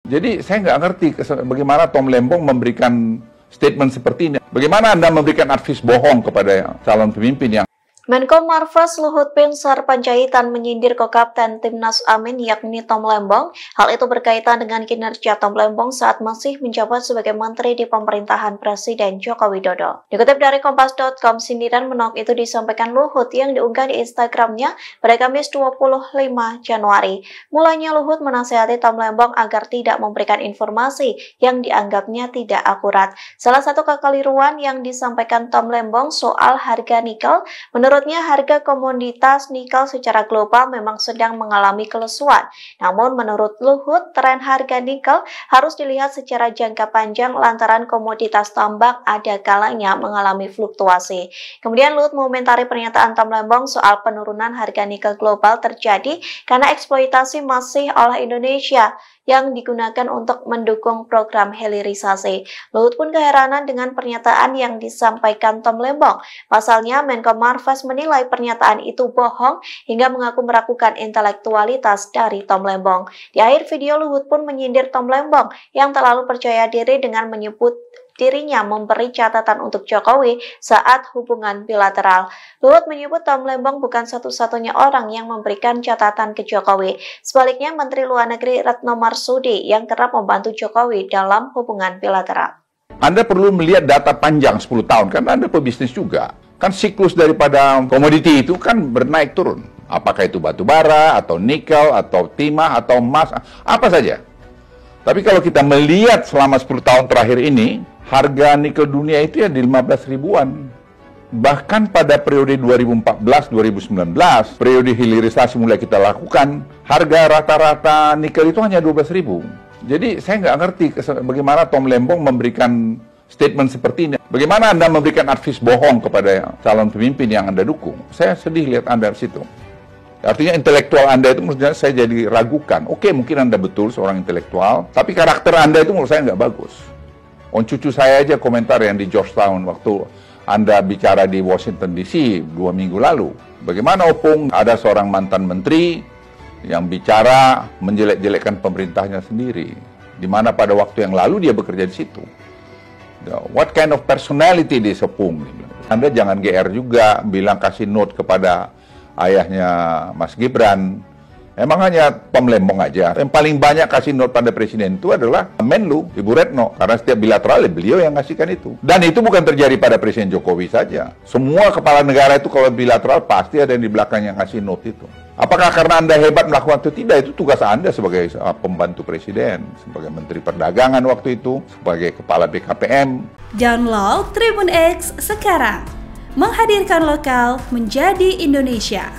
Jadi saya nggak ngerti bagaimana Tom Lembong memberikan statement seperti ini. Bagaimana Anda memberikan advies bohong kepada calon pemimpin yang Menko Marves Luhut Binsar Panjaitan menyindir Kapten Timnas Amin yakni Tom Lembong. Hal itu berkaitan dengan kinerja Tom Lembong saat masih menjabat sebagai menteri di pemerintahan Presiden Joko Widodo. Dikutip dari Kompas.com, sindiran menolak itu disampaikan Luhut yang diunggah di Instagramnya pada Kamis 25 Januari. Mulanya Luhut menasihati Tom Lembong agar tidak memberikan informasi yang dianggapnya tidak akurat. Salah satu kekeliruan yang disampaikan Tom Lembong soal harga nikel, menurutnya harga komoditas nikel secara global memang sedang mengalami kelesuan. Namun menurut Luhut, tren harga nikel harus dilihat secara jangka panjang lantaran komoditas tambang ada kalanya mengalami fluktuasi. Kemudian Luhut mengomentari pernyataan Tom Lembong soal penurunan harga nikel global terjadi karena eksploitasi masih oleh Indonesia yang digunakan untuk mendukung program hilirisasi. Luhut pun keheranan dengan pernyataan yang disampaikan Tom Lembong. Pasalnya, Menko Marves menilai pernyataan itu bohong hingga mengaku meragukan intelektualitas dari Tom Lembong. Di akhir video, Luhut pun menyindir Tom Lembong yang terlalu percaya diri dengan menyebut dirinya memberi catatan untuk Jokowi saat hubungan bilateral. Luhut menyebut Tom Lembong bukan satu-satunya orang yang memberikan catatan ke Jokowi. Sebaliknya, Menteri Luar Negeri Retno Marsudi yang kerap membantu Jokowi dalam hubungan bilateral. Anda perlu melihat data panjang 10 tahun, karena Anda pebisnis juga. Kan siklus daripada komoditi itu kan bernaik turun. Apakah itu batu bara, atau nikel, atau timah, atau emas, apa saja. Tapi kalau kita melihat selama 10 tahun terakhir ini, harga nikel dunia itu ya di 15 ribuan. Bahkan pada periode 2014-2019, periode hilirisasi mulai kita lakukan, harga rata-rata nikel itu hanya 12 ribu. Jadi saya nggak ngerti bagaimana Tom Lembong memberikan statement seperti ini. Bagaimana Anda memberikan advies bohong kepada calon pemimpin yang Anda dukung. Saya sedih lihat Anda di situ. Artinya intelektual Anda itu menurut saya jadi ragukan. Oke, mungkin Anda betul seorang intelektual, tapi karakter Anda itu menurut saya nggak bagus. Cucu saya aja komentar yang di Georgetown waktu Anda bicara di Washington DC 2 minggu lalu. Bagaimana Opung ada seorang mantan menteri yang bicara menjelek-jelekkan pemerintahnya sendiri. Di mana pada waktu yang lalu dia bekerja di situ. What kind of personality this Opung? Anda jangan GR juga bilang kasih note kepada ayahnya Mas Gibran. Emang hanya Tom Lembong aja. Yang paling banyak kasih note pada presiden itu adalah Menlu, Ibu Retno. Karena setiap bilateral beliau yang ngasihkan itu. Dan itu bukan terjadi pada Presiden Jokowi saja. Semua kepala negara itu kalau bilateral pasti ada yang di belakang yang ngasih note itu. Apakah karena Anda hebat melakukan itu? Tidak, itu tugas Anda sebagai pembantu presiden, sebagai Menteri Perdagangan waktu itu, sebagai Kepala BKPM. Download Tribun X sekarang. Menghadirkan lokal menjadi Indonesia.